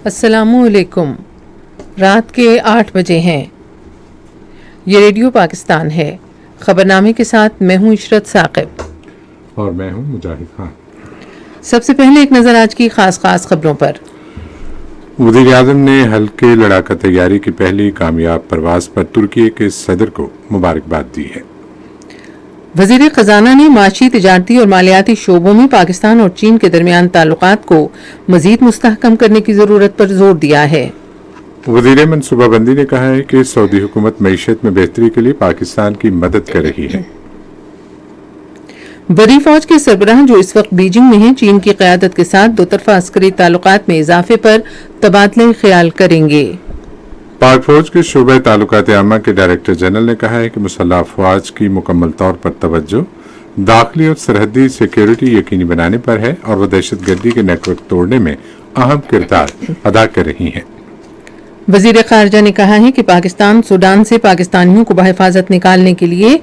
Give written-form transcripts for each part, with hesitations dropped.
السلام علیکم۔ رات کے 8 بجے ہیں۔ یہ ریڈیو پاکستان ہے۔ خبرنامے کے ساتھ میں ہوں عشرت ثاقب اور میں ہوں مجاہد خان۔ سب سے پہلے ایک نظر آج کی خاص خبروں پر۔ وزیر اعظم نے ہلکے لڑاکا طیارے کی پہلی کامیاب پرواز پر ترکی کے صدر کو مبارکباد دی ہے۔ وزیر خزانہ نے معاشی، تجارتی اور مالیاتی شعبوں میں پاکستان اور چین کے درمیان تعلقات کو مزید مستحکم کرنے کی ضرورت پر زور دیا ہے۔ وزیر منصوبہ بندی نے کہا ہے کہ سعودی حکومت معیشت میں بہتری کے لیے پاکستان کی مدد کر رہی ہے۔ بری فوج کے سربراہ جو اس وقت بیجنگ میں ہیں، چین کی قیادت کے ساتھ دو طرفہ عسکری تعلقات میں اضافے پر تبادلہ خیال کریں گے۔ پاک فوج کے شعبہ تعلقات عامہ کے ڈائریکٹر جنرل نے کہا ہے کہ مسلح افواج کی مکمل طور پر توجہ داخلی اور سرحدی سیکیورٹی یقینی بنانے پر ہے اور وہ دہشت گردی کے نیٹ ورک توڑنے میں اہم کردار ادا کر رہی ہیں۔ وزیر خارجہ نے کہا ہے کہ پاکستان سوڈان سے پاکستانیوں کو بحفاظت نکالنے کے لیے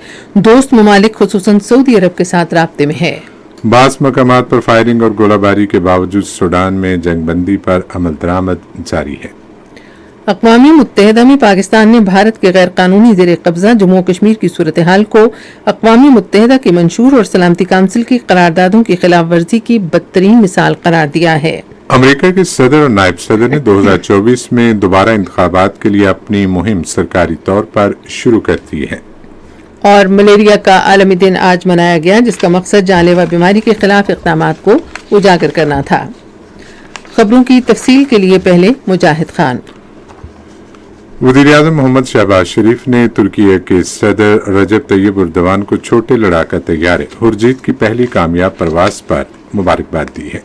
دوست ممالک خصوصاً سعودی عرب کے ساتھ رابطے میں ہے۔ بعض مقامات پر فائرنگ اور گولہ باری کے باوجود سوڈان میں جنگ بندی پر عمل درآمد جاری ہے۔ اقوام متحدہ میں پاکستان نے بھارت کے غیر قانونی زیر قبضہ جموں و کشمیر کی صورتحال کو اقوام متحدہ کے منشور اور سلامتی کونسل کی قراردادوں کی خلاف ورزی کی بدترین مثال قرار دیا ہے۔ امریکہ کے صدر اور نائب صدر نے 2024 میں دوبارہ انتخابات کے لیے اپنی مہم سرکاری طور پر شروع کر دی ہے۔ اور ملیریا کا عالمی دن آج منایا گیا، جس کا مقصد جان لیوا بیماری کے خلاف اقدامات کو اجاگر کرنا تھا۔ خبروں کی تفصیل کے لیے پہلے مجاہد خان۔ وزیر اعظم محمد شہباز شریف نے ترکی کے صدر رجب طیب اردوان کو چھوٹے لڑاکا طیارے ہرجیت کی پہلی کامیاب پرواز پر مبارکباد دی ہے۔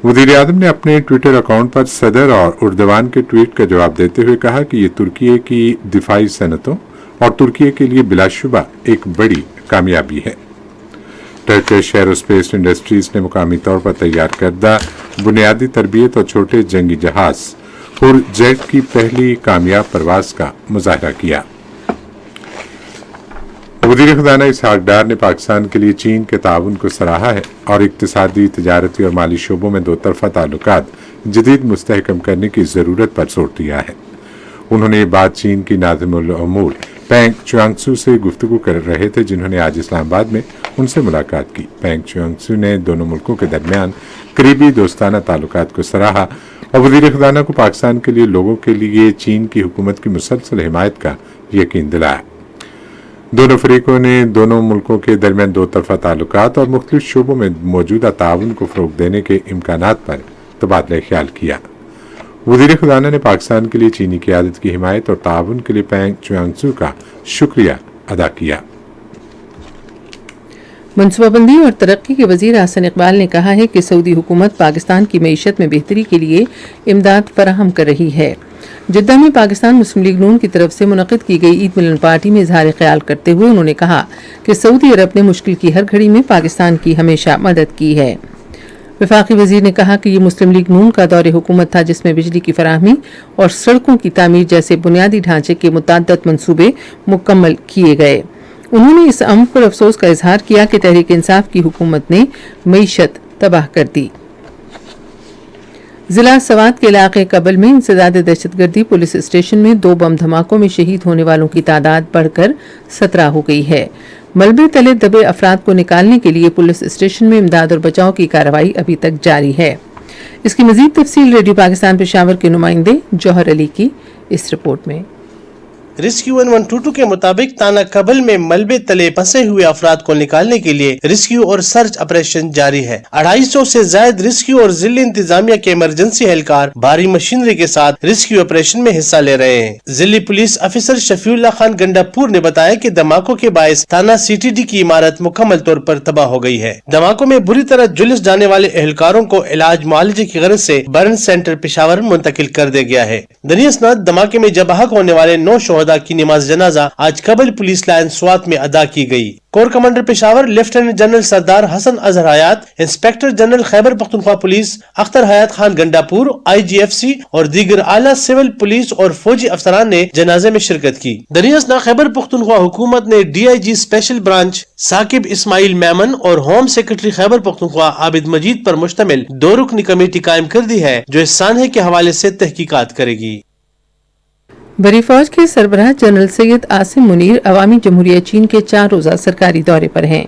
وزیر اعظم نے اپنے ٹویٹر اکاؤنٹ پر صدر اور اردوان کے ٹویٹ کا جواب دیتے ہوئے کہا کہ یہ ترکی کی دفاعی صنعتوں اور ترکی کے لیے بلا شبہ ایک بڑی کامیابی ہے۔ ٹرکش ایروسپیس انڈسٹریز نے مقامی طور پر تیار کردہ بنیادی تربیت اور چھوٹے جنگی جہاز ہرجیٹ کی پہلی کامیاب پرواز کا مظاہرہ کیا۔ وزیر خزانہ اسحاق ڈار نے پاکستان کے لیے چین کے تعاون کو سراہا ہے اور اقتصادی، تجارتی اور مالی شعبوں میں دو طرفہ تعلقات جدید مستحکم کرنے کی ضرورت پر زور دیا ہے۔ انہوں نے یہ بات چین کی ناظم الامور پینگ چیانگسو سے گفتگو کر رہے تھے، جنہوں نے آج اسلام آباد میں ان سے ملاقات کی۔ پینگ چیانگسو نے دونوں ملکوں کے درمیان قریبی دوستانہ تعلقات کو سراہا اور وزیر خزانہ کو پاکستان کے لیے لوگوں کے لیے چین کی حکومت کی مسلسل حمایت کا یقین دلایا۔ دونوں فریقوں نے دونوں ملکوں کے درمیان دو طرفہ تعلقات اور مختلف شعبوں میں موجودہ تعاون کو فروغ دینے کے امکانات پر تبادلہ خیال کیا۔ وزیر خزانہ نے پاکستان کے لیے چینی قیادت کی حمایت اور تعاون کے لیے پینگ چیانگسو کا شکریہ ادا کیا۔ منصوبہ بندی اور ترقی کے وزیر احسن اقبال نے کہا ہے کہ سعودی حکومت پاکستان کی معیشت میں بہتری کے لیے امداد فراہم کر رہی ہے۔ جدہ میں پاکستان مسلم لیگ نون کی طرف سے منعقد کی گئی عید ملن پارٹی میں اظہار خیال کرتے ہوئے انہوں نے کہا کہ سعودی عرب نے مشکل کی ہر گھڑی میں پاکستان کی ہمیشہ مدد کی ہے۔ وفاقی وزیر نے کہا کہ یہ مسلم لیگ نون کا دور حکومت تھا، جس میں بجلی کی فراہمی اور سڑکوں کی تعمیر جیسے بنیادی ڈھانچے کے متعدد منصوبے مکمل کیے گئے۔ انہوں نے اس امر پر افسوس کا اظہار کیا کہ تحریک انصاف کی حکومت نے معیشت تباہ کر دی۔ ضلع سوات کے علاقے قبل میں انسداد دہشت گردی پولیس اسٹیشن میں 2 بم دھماکوں میں شہید ہونے والوں کی تعداد بڑھ کر 17 ہو گئی ہے۔ ملبے تلے دبے افراد کو نکالنے کے لیے پولیس اسٹیشن میں امداد اور بچاؤ کی کارروائی ابھی تک جاری ہے۔ اس کی مزید تفصیل ریڈیو پاکستان پشاور کے نمائندے جوہر علی کی اس رپورٹ میں۔ ریسکیو 1122 کے مطابق تانا قبل میں ملبے تلے پھنسے ہوئے افراد کو نکالنے کے لیے ریسکیو اور سرچ آپریشن جاری ہے۔ 250 سے زائد ریسکیو اور ضلع انتظامیہ کے ایمرجنسی اہلکار بھاری مشینری کے ساتھ ریسکیو آپریشن میں حصہ لے رہے ہیں۔ ضلع پولیس افسر شفیع اللہ خان گنڈا پور نے بتایا کہ دھماکوں کے باعث تانا CTD کی عمارت مکمل طور پر تباہ ہو گئی ہے۔ دھماکوں میں بری طرح جلس جانے والے اہلکاروں کو علاج معالجے کی غرض سے برن سینٹر پشاور منتقل کر دیا گیا ہے۔ دنیا اسناد دھماکے میں جب بحق ہونے والے 9 شہداء ادا کی نماز جنازہ آج کبل پولیس لائن سوات میں ادا کی گئی۔ Corps commander Peshawar lieutenant general سردار حسن اظہر حیات، inspector general Khyber Pakhtunkhwa police Akhtar حیات خان گنڈاپور، IGFC اور دیگر اعلیٰ سول پولیس اور فوجی افسران نے جنازے میں شرکت کی۔ دریں اثنا خیبر پختونخوا حکومت نے DIG اسپیشل برانچ ثاقب اسماعیل میمن اور ہوم سیکرٹری خیبر پختونخوا عابد مجید پر مشتمل 2 رکنی کمیٹی قائم کر دی ہے جو اس سانحے کے حوالے سے تحقیقات کرے گی۔ بری فوج کے سربراہ جنرل سید عاصم منیر عوامی جمہوریہ چین کے 4 روزہ سرکاری دورے پر ہیں۔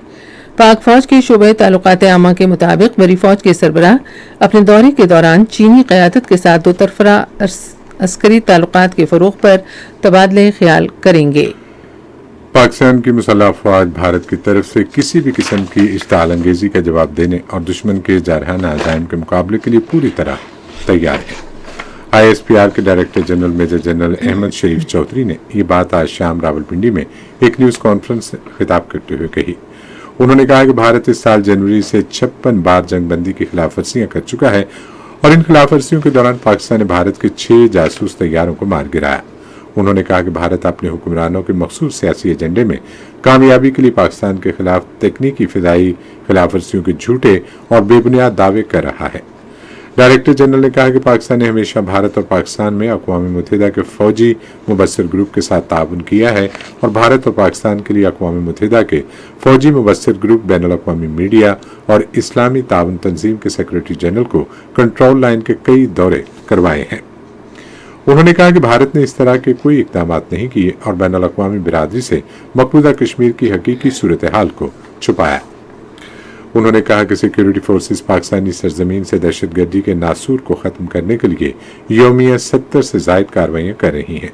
پاک فوج کے شعبہ تعلقات عامہ کے مطابق بری فوج کے سربراہ اپنے دورے کے دوران چینی قیادت کے ساتھ 2 طرفہ عسکری تعلقات کے فروغ پر تبادلہ خیال کریں گے۔ پاکستان کی مسلح افواج بھارت کی طرف سے کسی بھی قسم کی اشتعال انگیزی کا جواب دینے اور دشمن کے جارحانہ عزائم کے مقابلے کے لیے پوری طرح تیار ہے۔ ISPR کے director general major general Ahmed Sharif Chaudhry نے یہ بات آج شام راولپنڈی میں ایک نیوز کانفرنس سے خطاب کرتے ہوئے کہی۔ انہوں نے کہا کہ بھارت اس سال جنوری سے 56 بار جنگ بندی کی خلاف ورزیاں کر چکا ہے اور ان خلاف ورزیوں کے دوران پاکستان نے بھارت کے 6 جاسوس طیاروں کو مار گرایا۔ انہوں نے کہا کہ بھارت اپنے حکمرانوں کے مخصوص سیاسی ایجنڈے میں کامیابی کے لیے پاکستان کے خلاف تکنیکی فضائی خلاف ورزیوں کے جھوٹے اور بے بنیاد دعوے کر رہا ہے۔ ڈائریکٹر جنرل نے کہا کہ پاکستان نے ہمیشہ بھارت اور پاکستان میں اقوام متحدہ کے فوجی مبصر گروپ کے ساتھ تعاون کیا ہے اور بھارت اور پاکستان کے لیے اقوام متحدہ کے فوجی مبصر گروپ، بین الاقوامی میڈیا اور اسلامی تعاون تنظیم کے سیکرٹری جنرل کو کنٹرول لائن کے کئی دورے کروائے ہیں۔ انہوں نے کہا کہ بھارت نے اس طرح کے کوئی اقدامات نہیں کیے اور بین الاقوامی برادری سے مقبوضہ کشمیر کی حقیقی صورتحال کو چھپایا۔ انہوں نے کہا کہ سیکیورٹی فورسز پاکستانی سرزمین سے دہشت گردی کے ناسور کو ختم کرنے کے لیے یومیہ 70 سے زائد کارروائیاں کر رہی ہیں۔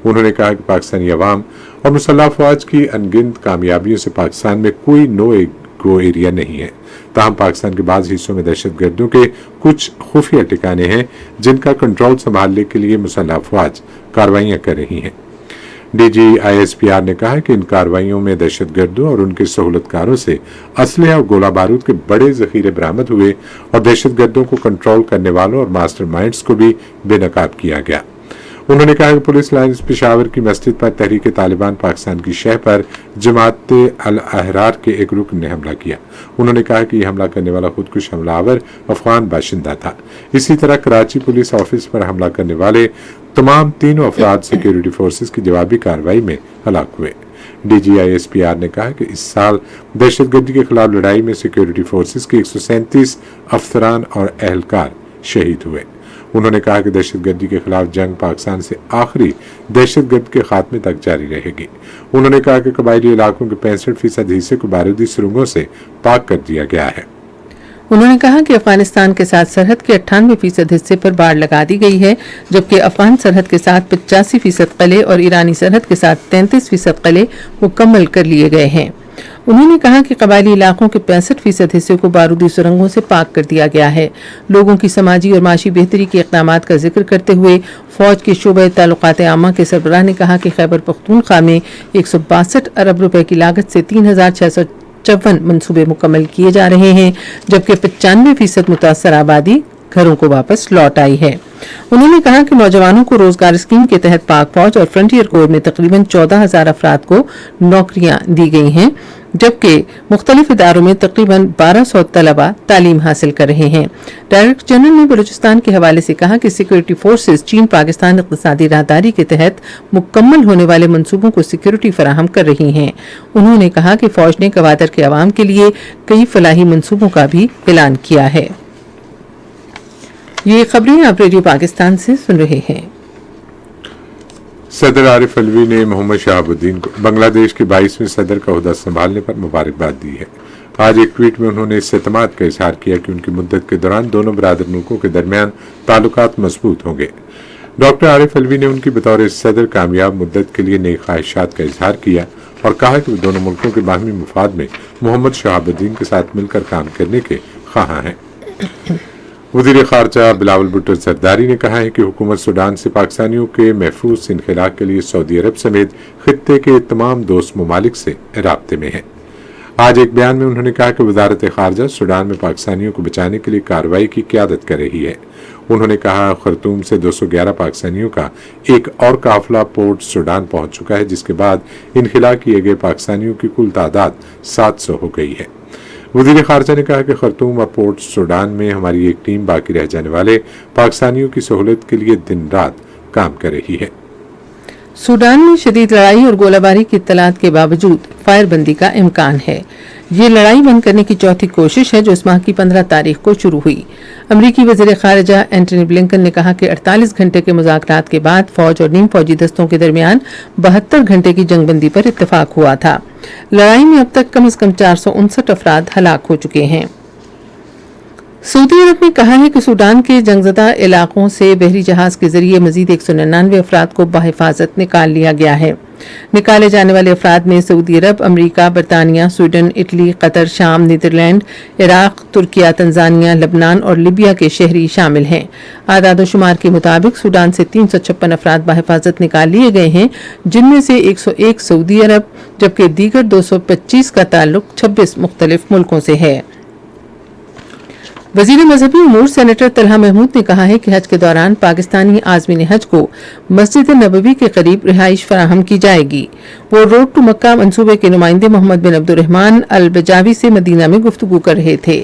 انہوں نے کہا کہ پاکستانی عوام اور مسلح افواج کی انگنت کامیابیوں سے پاکستان میں کوئی نو گو ایریا نہیں ہے، تاہم پاکستان کے بعض حصوں میں دہشت گردوں کے کچھ خفیہ ٹھکانے ہیں جن کا کنٹرول سنبھالنے کے لیے مسلح افواج کارروائیاں کر رہی ہیں۔ DG ISPR نے کہا کہ ان کارروائیوں میں دہشت گردوں اور ان کے سہولت کاروں سے اسلحہ اور گولہ بارود کے بڑے ذخیرے برآمد ہوئے اور دہشت گردوں کو کنٹرول کرنے والوں اور ماسٹر مائنڈز کو بھی بے نقاب کیا گیا۔ انہوں نے کہا کہ پولیس لائنز پشاور کی مسجد پر تحریک طالبان پاکستان کی شہ پر جماعت الاحرار کے ایک رکن نے حملہ کیا۔ انہوں نے کہا کہ یہ حملہ کرنے والا خودکش حملہ آور افغان باشندہ تھا۔ اسی طرح کراچی پولیس آفس پر حملہ کرنے والے تمام 3 افراد سیکیورٹی فورسز کی جوابی کارروائی میں ہلاک ہوئے۔ DG ISPR نے کہا کہ اس سال دہشت گردی کے خلاف لڑائی میں سیکیورٹی فورسز کے 137 افسران اور اہلکار شہید ہوئے۔ انہوں نے کہا کہ دہشت گردی کے خلاف جنگ پاکستان سے آخری دہشت گرد کے خاتمے تک جاری رہے گی۔ انہوں نے کہا کہ قبائلی علاقوں کے 65% حصے کو بارودی سرنگوں سے پاک کر دیا گیا ہے۔ انہوں نے کہا کہ افغانستان کے ساتھ سرحد کے 98% حصے پر باڑ لگا دی گئی ہے، جبکہ افغان سرحد کے ساتھ 85% قلعے اور ایرانی سرحد کے ساتھ 33% قلعے مکمل کر لیے گئے ہیں۔ انہوں نے کہا کہ قبائلی علاقوں کے 65% حصے کو بارودی سرنگوں سے پاک کر دیا گیا ہے۔ لوگوں کی سماجی اور معاشی بہتری کے اقدامات کا ذکر کرتے ہوئے فوج کے شعبہ تعلقات عامہ کے سربراہ نے کہا کہ خیبر پختونخوا میں 162 ارب روپے کی لاگت سے 3654 منصوبے مکمل کیے جا رہے ہیں، جبکہ 95% متاثرہ آبادی گھروں کو واپس لوٹ آئی ہے۔ انہوں نے کہا کہ نوجوانوں کو روزگار اسکیم کے تحت پاک فوج اور فرنٹیئر کور میں تقریباً 14,000 افراد کو نوکریاں دی گئی ہیں، جبکہ مختلف اداروں میں تقریباً 1200 طلبہ تعلیم حاصل کر رہے ہیں۔ ڈائریکٹر جنرل نے بلوچستان کے حوالے سے کہا کہ سیکیورٹی فورسز چین پاکستان اقتصادی راہداری کے تحت مکمل ہونے والے منصوبوں کو سیکیورٹی فراہم کر رہی ہیں۔ انہوں نے کہا کہ فوج نے گوادر کے عوام کے لیے کئی فلاحی منصوبوں کا بھی اعلان کیا ہے۔ یہ خبریں آپ ریڈیو پاکستان سے سن رہے ہیں۔ صدر عارف علوی نے محمد شہاب الدین کو بنگلہ دیش کے 22ویں صدر کا عہدہ سنبھالنے پر مبارکباد دی ہے۔ آج ایک ٹویٹ میں انہوں نے اس اعتماد کا اظہار کیا کہ ان کی مدت کے دوران دونوں برادر ملکوں کے درمیان تعلقات مضبوط ہوں گے۔ ڈاکٹر عارف علوی نے ان کی بطور صدر کامیاب مدت کے لیے نئی خواہشات کا اظہار کیا اور کہا کہ وہ دونوں ملکوں کے باہمی مفاد میں محمد شہاب الدین کے ساتھ مل کر کام کرنے کے خواہاں ہیں۔ وزیر خارجہ بلاول بھٹو زرداری نے کہا ہے کہ حکومت سوڈان سے پاکستانیوں کے محفوظ انخلاء کے لیے سعودی عرب سمیت خطے کے تمام دوست ممالک سے رابطے میں ہے۔ آج ایک بیان میں انہوں نے کہا کہ وزارت خارجہ سوڈان میں پاکستانیوں کو بچانے کے لیے کارروائی کی قیادت کر رہی ہے۔ انہوں نے کہا خرطوم سے 211 پاکستانیوں کا ایک اور قافلہ پورٹ سوڈان پہنچ چکا ہے، جس کے بعد انخلا کیے گئے پاکستانیوں کی کل تعداد 700 ہو گئی ہے۔ وزیر خارجہ نے کہا کہ خرطوم اور پورٹ سوڈان میں ہماری ایک ٹیم باقی رہ جانے والے پاکستانیوں کی سہولت کے لیے دن رات کام کر رہی ہے۔ سوڈان میں شدید لڑائی اور گولہ باری کی اطلاعات کے باوجود فائر بندی کا امکان ہے۔ یہ لڑائی بند کرنے کی چوتھی کوشش ہے جو اس ماہ کی 15 تاریخ کو شروع ہوئی۔ امریکی وزیر خارجہ اینٹونی بلنکن نے کہا کہ 48 گھنٹے کے مذاکرات کے بعد فوج اور نیم فوجی دستوں کے درمیان 72 گھنٹے کی جنگ بندی پر اتفاق ہوا تھا۔ لڑائی میں اب تک کم از کم 459 افراد ہلاک ہو چکے ہیں۔ سعودی عرب نے کہا ہے کہ سوڈان کے جنگ زدہ علاقوں سے بحری جہاز کے ذریعے مزید 199 افراد کو بحفاظت نکال لیا گیا ہے۔ نکالے جانے والے افراد میں سعودی عرب، امریکہ، برطانیہ، سویڈن، اٹلی، قطر، شام، نیدرلینڈ، عراق، ترکیہ، تنزانیہ، لبنان اور لیبیا کے شہری شامل ہیں۔ اعداد و شمار کے مطابق سوڈان سے 356 افراد بحفاظت نکال لیے گئے ہیں، جن میں سے 101 سعودی عرب جبکہ دیگر 225 کا تعلق 26 مختلف ملکوں سے ہے۔ وزیر مذہبی امور سینیٹر طلحہ محمود نے کہا ہے کہ حج کے دوران پاکستانی عازمین حج کو مسجد نبوی کے قریب رہائش فراہم کی جائے گی۔ وہ روڈ ٹو مکہ منصوبے کے نمائندے محمد بن عبد الرحمن البجاوی سے مدینہ میں گفتگو کر رہے تھے۔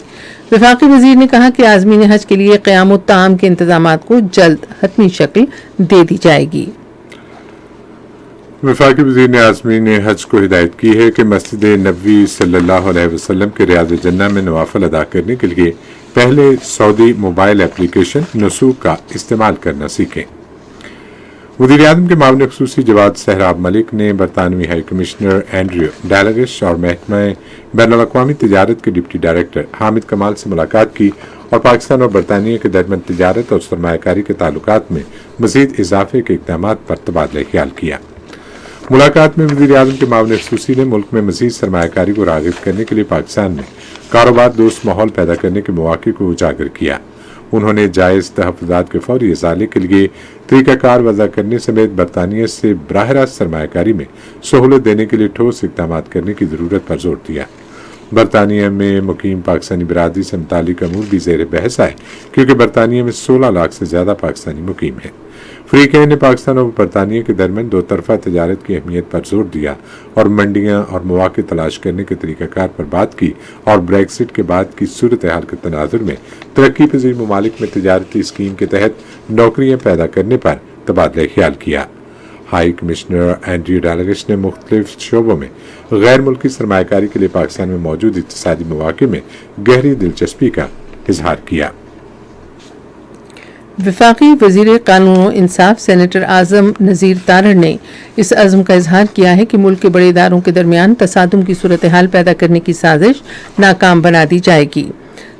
وفاقی وزیر نے کہا کہ عازمین حج کے لیے قیام الطعام کے انتظامات کو جلد حتمی شکل دے دی جائے گی۔ وفاقی وزیر نے عازمین حج کو ہدایت کی ہے کہ مسجد نبوی صلی اللہ علیہ وسلم کے ریاض جنہ میں نوافل ادا کرنے کے لیے پہلے سعودی موبائل اپلیکیشن نسوک کا استعمال کرنا سیکھیں۔ وزیر اعظم کے معاون خصوصی جواد سہراب ملک نے برطانوی ہائی کمشنر اینڈریو ڈیلگش اور محکمہ بین الاقوامی تجارت کے ڈپٹی ڈائریکٹر حامد کمال سے ملاقات کی اور پاکستان اور برطانیہ کے درمیان تجارت اور سرمایہ کاری کے تعلقات میں مزید اضافے کے اقدامات پر تبادلہ خیال کیا۔ ملاقات میں وزیر اعظم کے معاون خصوصی نے ملک میں مزید سرمایہ کاری کو راغب کرنے کے لیے پاکستان میں کاروبار دوست ماحول پیدا کرنے کے مواقع کو اجاگر کیا۔ انہوں نے جائز تحفظات کے فوری ازالے کے لیے طریقہ کار وضع کرنے سمیت برطانیہ سے براہ راست سرمایہ کاری میں سہولت دینے کے لیے ٹھوس اقدامات کرنے کی ضرورت پر زور دیا۔ برطانیہ میں مقیم پاکستانی برادری سے متعلق امور بھی زیر بحث آئے کیونکہ برطانیہ میں 16 لاکھ سے زیادہ پاکستانی مقیم ہیں۔ فریقین نے پاکستان اور برطانیہ کے درمیان دو طرفہ تجارت کی اہمیت پر زور دیا اور منڈیاں اور مواقع تلاش کرنے کے طریقہ کار پر بات کی اور بریکسٹ کے بعد کی صورتحال کے تناظر میں ترقی پذیر ممالک میں تجارتی اسکیم کے تحت نوکریاں پیدا کرنے پر تبادلہ خیال کیا۔ ہائی کمشنر اینڈریو ڈیلگش نے مختلف شعبوں میں غیر ملکی سرمایہ کاری کے لیے پاکستان میں موجود اقتصادی مواقع میں گہری دلچسپی کا اظہار کیا۔ وفاقی وزیر قانون و انصاف سینیٹر اعظم نذیر تارڑ نے اس عزم کا اظہار کیا ہے کہ ملک کے بڑے اداروں کے درمیان تصادم کی صورتحال پیدا کرنے کی سازش ناکام بنا دی جائے گی۔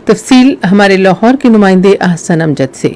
تفصیل ہمارے لاہور کے نمائندے احسن امجد سے۔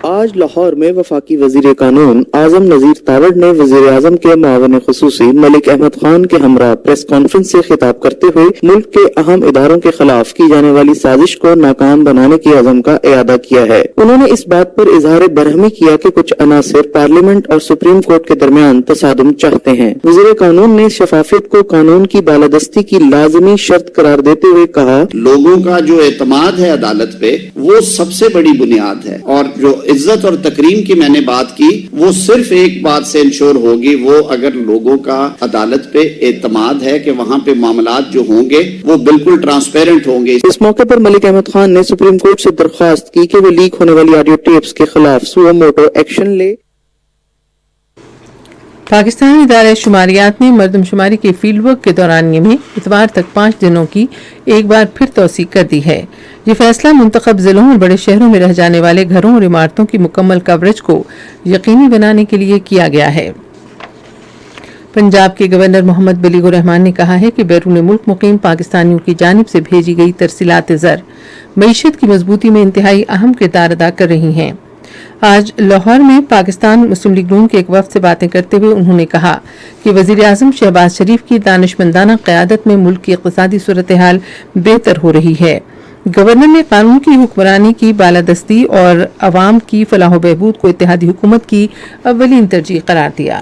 آج لاہور میں وفاقی وزیر قانون اعظم نذیر تارڑ نے وزیر اعظم کے معاون خصوصی ملک احمد خان کے ہمراہ پریس کانفرنس سے خطاب کرتے ہوئے ملک کے اہم اداروں کے خلاف کی جانے والی سازش کو ناکام بنانے کے عزم کا اعادہ کیا ہے۔ انہوں نے اس بات پر اظہار برہمی کیا کہ کچھ عناصر پارلیمنٹ اور سپریم کورٹ کے درمیان تصادم چاہتے ہیں۔ وزیر قانون نے شفافیت کو قانون کی بالادستی کی لازمی شرط قرار دیتے ہوئے کہا، لوگوں کا جو اعتماد ہے عدالت پہ وہ سب سے بڑی بنیاد ہے، اور جو عزت اور تکریم کی میں نے بات کی وہ صرف ایک بات سے انشور ہوگی، وہ اگر لوگوں کا عدالت پہ اعتماد ہے کہ وہاں پہ معاملات جو ہوں گے وہ بالکل ٹرانسپیرنٹ ہوں گے۔ اس موقع پر ملک احمد خان نے سپریم کورٹ سے درخواست کی کہ وہ لیک ہونے والی آڈیو ٹیپس کے خلاف سو موٹو ایکشن لے۔ پاکستانی ادارہ شماریات نے مردم شماری کے فیلڈ ورک کے دورانیے میں اتوار تک 5 دنوں کی ایک بار پھر توسیع کر دی ہے۔ یہ فیصلہ منتخب ضلعوں اور بڑے شہروں میں رہ جانے والے گھروں اور عمارتوں کی مکمل کوریج کو یقینی بنانے کے لیے کیا گیا ہے۔ پنجاب کے گورنر محمد بلیغ الرحمان نے کہا ہے کہ بیرون ملک مقیم پاکستانیوں کی جانب سے بھیجی گئی ترسیلات زر معیشت کی مضبوطی میں انتہائی اہم کردار ادا کر رہی ہیں۔ آج لاہور میں پاکستان مسلم لیگ نون کے ایک وفد سے باتیں کرتے ہوئے انہوں نے کہا کہ وزیر اعظم شہباز شریف کی دانشمندانہ قیادت میں ملک کی اقتصادی صورتحال بہتر ہو رہی ہے۔ گورنر نے قانون کی حکمرانی کی بالادستی اور عوام کی فلاح و بہبود کو اتحادی حکومت کی اولین ترجیح قرار دیا۔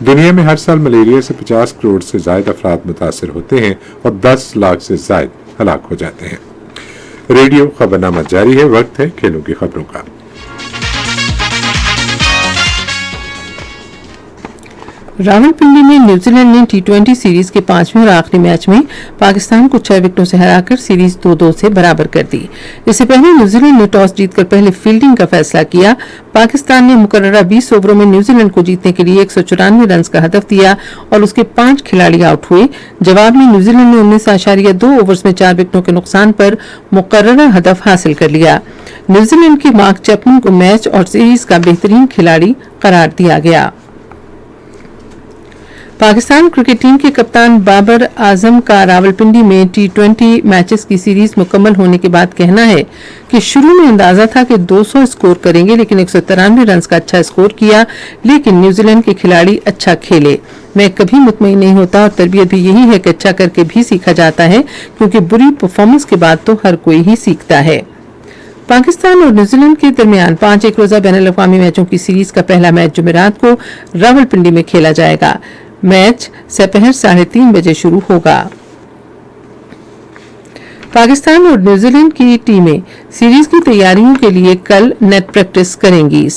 دنیا میں ہر سال ملیریا سے 50 کروڑ سے زائد افراد متاثر ہوتے ہیں اور 10 لاکھ سے زائد ہلاک ہو جاتے ہیں۔ ریڈیو خبرنامہ جاری ہے، وقت ہے کھیلوں کی خبروں کا۔ راولپنڈی میں نیوزی لینڈ نے T20 سیریز کے 5ویں اور آخری میچ میں پاکستان کو 6 وکٹوں سے ہرا کر سیریز 2-2 سے برابر کر دی۔ اس سے پہلے نیوزی لینڈ نے ٹاس جیت کر پہلے فیلڈنگ کا فیصلہ کیا۔ پاکستان نے مقررہ 20 اووروں میں نیوزی لینڈ کو جیتنے کے لیے 194 رنز کا ہدف دیا اور اس کے 5 کھلاڑی آؤٹ ہوئے۔ جواب میں نیوزی لینڈ نے 19.2 اوورز میں 4 وکٹوں کے نقصان پر مقررہ ہدف حاصل کر لیا۔ نیوزی لینڈ کے مارک چیپمن کو میچ اور سیریز کا بہترین کھلاڑی قرار دیا گیا۔ پاکستان کرکٹ ٹیم کے کپتان بابر اعظم کا راولپنڈی میں T20 میچز کی سیریز مکمل ہونے کے بعد کہنا ہے کہ شروع میں اندازہ تھا کہ 200 اسکور کریں گے، لیکن 193 رنز کا اچھا اسکور کیا، لیکن نیوزی لینڈ کے کھلاڑی اچھا کھیلے۔ میں کبھی مطمئن نہیں ہوتا اور تربیت بھی یہی ہے کہ اچھا کر کے بھی سیکھا جاتا ہے، کیونکہ بری پرفارمنس کے بعد تو ہر کوئی ہی سیکھتا ہے۔ پاکستان اور نیوزی لینڈ کے درمیان 5 ایک روزہ بین الاقوامی میچوں کی سیریز کا پہلا میچ جمعرات کو راولپنڈی میں کھیلا جائے گا۔ میچ سپہر 3:30 بجے شروع ہوگا۔ پاکستان اور نیوزی لینڈ کی ٹیمیں سیریز کی تیاریوں کے لیے کل نیٹ پریکٹس کریں گی۔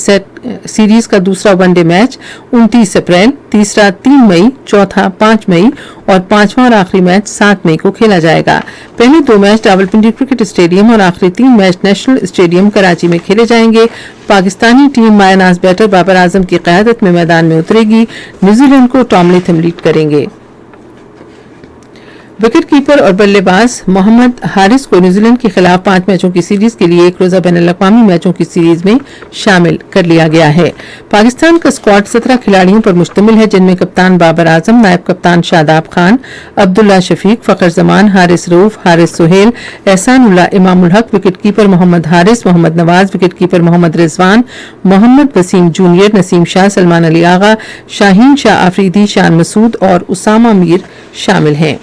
سیریز کا دوسرا ون ڈے میچ 29 اپریل، تیسرا 3 مئی، چوتھا 5 مئی اور 5واں اور آخری میچ 7 مئی کو کھیلا جائے گا۔ پہلے 2 میچ راولپنڈی کرکٹ اسٹیڈیم اور آخری 3 میچ نیشنل اسٹیڈیم کراچی میں کھیلے جائیں گے۔ پاکستانی ٹیم مایہ ناز بیٹر بابر اعظم کی قیادت میں میدان میں اترے گی۔ نیوزی لینڈ کو ٹام لیتھم لیڈ کریں گے۔ وکٹ کیپر اور بلے باز محمد حارث کو نیوزی لینڈ کے خلاف 5 میچوں کی سیریز کے لیے ایک روزہ بین الاقوامی میچوں کی سیریز میں شامل کر لیا گیا ہے۔ پاکستان کا اسکواڈ 17 کھلاڑیوں پر مشتمل ہے، جن میں کپتان بابر اعظم، نائب کپتان شاداب خان، عبداللہ شفیق، فخر زمان، حارث رؤوف، حارث سہیل، احسان اللہ امام الحق، وکٹ کیپر محمد حارث، محمد نواز، وکٹ کیپر محمد رضوان، محمد وسیم جونیئر، نسیم شاہ، سلمان علی آغا، شاہین شاہ آفریدی، شان مسعود اور اسامہ میر شامل ہیں۔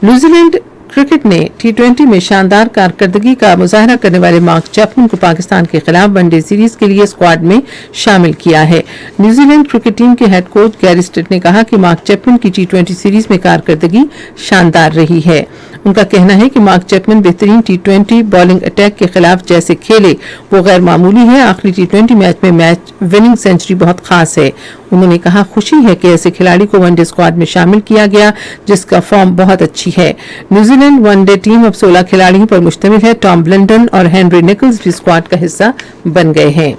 نیوزی لینڈ کرکٹ نے T20 میں شاندار کارکردگی کا مظاہرہ کرنے والے مارک چیپمن کو پاکستان کے خلاف ون ڈے سیریز کے لیے اسکواڈ میں شامل کیا ہے۔ نیوزی لینڈ کرکٹ ٹیم کے ہیڈ کوچ گیری اسٹٹ نے کہا کہ مارک چیپمن کی T20 سیریز میں کارکردگی شاندار رہی ہے۔ ان کا کہنا ہے کہ مارک چیپمن بہترین T20 بالنگ اٹیک کے خلاف جیسے کھیلے وہ غیر معمولی ہے۔ آخری T20 میچ میں میچ وننگ سینچری بہت خاص ہے۔ انہوں نے کہا خوشی ہے کہ ایسے کھلاڑی کو ون ڈے اسکواڈ میں شامل کیا گیا جس کا فارم بہت اچھی ہے۔ New Zealand one day team اب 16 کھلاڑیوں پر مشتمل ہے۔ ٹام بلنڈن اور ہینری نکلز بھی اسکواڈ کا حصہ بن گئے ہیں۔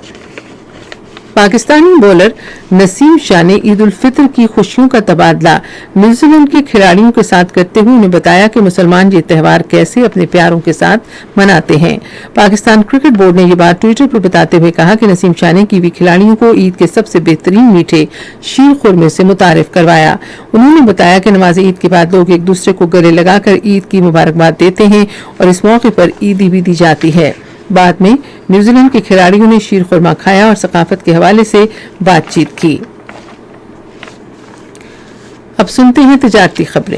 پاکستانی بولر نسیم شاہ نے عید الفطر کی خوشیوں کا تبادلہ نیوزی لینڈ کے کھلاڑیوں کے ساتھ کرتے ہوئے انہیں بتایا کہ مسلمان یہ تہوار کیسے اپنے پیاروں کے ساتھ مناتے ہیں۔ پاکستان کرکٹ بورڈ نے یہ بات ٹویٹر پر بتاتے ہوئے کہا کہ نسیم شاہ نے کیوی کھلاڑیوں کو عید کے سب سے بہترین میٹھے شیر خورمے سے متعارف کروایا۔ انہوں نے بتایا کہ نماز عید کے بعد لوگ ایک دوسرے کو گلے لگا کر عید کی مبارکباد دیتے ہیں اور اس موقع پر عیدی بھی دی جاتی ہے۔ بعد میں نیوزی لینڈ کے کھلاڑیوں نے شیر خورما کھایا اور ثقافت کے حوالے سے بات چیت کی۔ اب سنتے ہیں تجارتی خبریں۔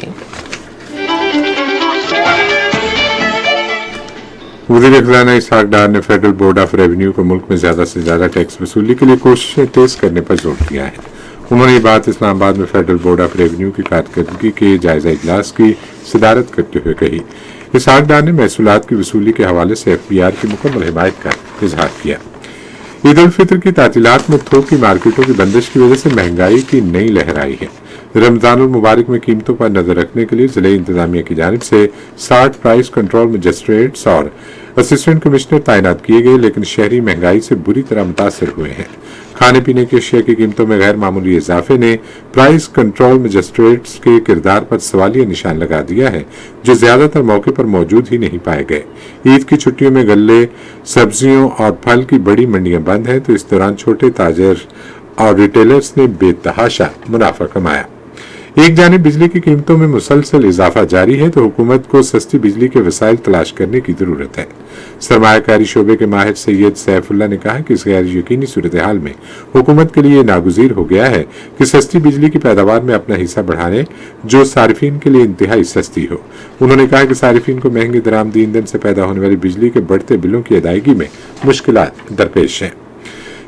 وزیر خزانہ اسحاق ڈار نے فیڈرل بورڈ آف ریونیو کو ملک میں زیادہ سے زیادہ ٹیکس وصولی کے لیے کوششیں تیز کرنے پر زور دیا ہے۔ انہوں نے یہ بات اسلام آباد میں فیڈرل بورڈ آف ریونیو کی کارکردگی کے جائزہ اجلاس کی صدارت کرتے ہوئے کہی۔ اسحاق ڈار نے محصولات کی وصولی کے حوالے سے FBR کی مکمل حمایت کا اظہار کیا۔ عید الفطر کی تعطیلات میں تھوک کی مارکیٹوں کی بندش کی وجہ سے مہنگائی کی نئی لہر آئی ہے۔ رمضان المبارک میں قیمتوں پر نظر رکھنے کے لیے ضلع انتظامیہ کی جانب سے 60 پرائس کنٹرول مجسٹریٹس اور اسسٹنٹ کمشنر تعینات کیے گئے، لیکن شہری مہنگائی سے بری طرح متاثر ہوئے ہیں۔ کھانے پینے کی اشیاء کی قیمتوں میں غیر معمولی اضافے نے پرائس کنٹرول مجسٹریٹس کے کردار پر سوالیہ نشان لگا دیا ہے، جو زیادہ تر موقع پر موجود ہی نہیں پائے گئے۔ عید کی چھٹیوں میں غلے، سبزیوں اور پھل کی بڑی منڈیاں بند ہیں، تو اس دوران چھوٹے تاجر اور ریٹیلرز نے بے تحاشا منافع کمایا۔ ایک جانب بجلی کی قیمتوں میں مسلسل اضافہ جاری ہے تو حکومت کو سستی بجلی کے وسائل تلاش کرنے کی ضرورت ہے۔ سرمایہ کاری شعبے کے ماہر سید سیف اللہ نے کہا کہ اس غیر یقینی صورتحال میں حکومت کے لیے ناگزیر ہو گیا ہے کہ سستی بجلی کی پیداوار میں اپنا حصہ بڑھانے جو صارفین کے لیے انتہائی سستی ہو۔ انہوں نے کہا کہ صارفین کو مہنگی درآمدی ایندھن سے پیدا ہونے والی بجلی کے بڑھتے بلوں کی ادائیگی میں مشکلات درپیش ہیں۔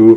2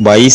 22,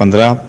15,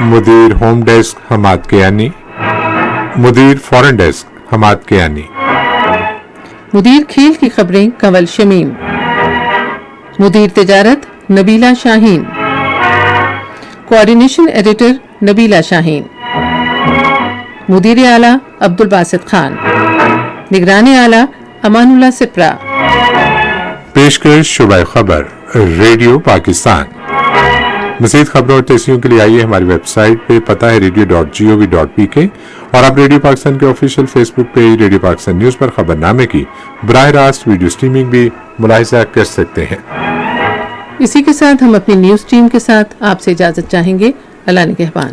مدیر ہوم ڈیسک حماد کیانی، مدیر فورن ڈیسک حماد کیانی، مدیر کھیل کی خبریں کنول شمیم، مدیر تجارت نبیلہ شاہین، کوآرڈینیشن ایڈیٹر نبیلہ شاہین، مدیر اعلیٰ عبدالباسط خان، نگران اعلیٰ امان اللہ سپرا۔ پیشکش شعبہ خبر ریڈیو پاکستان۔ مزید خبروں اور تصویروں کے لیے آئیے ہماری ویب سائٹ پہ، پتہ ہے radio.gov.pk، اور آپ ریڈیو پاکستان کے آفیشیل فیس بک پیج ریڈیو پاکستان نیوز پر خبرنامے کی براہ راست ویڈیو سٹریمنگ بھی ملاحظہ کر سکتے ہیں۔ اسی کے ساتھ ہم اپنی نیوز ٹیم کے ساتھ آپ سے اجازت چاہیں گے۔ اللہ نگہبان۔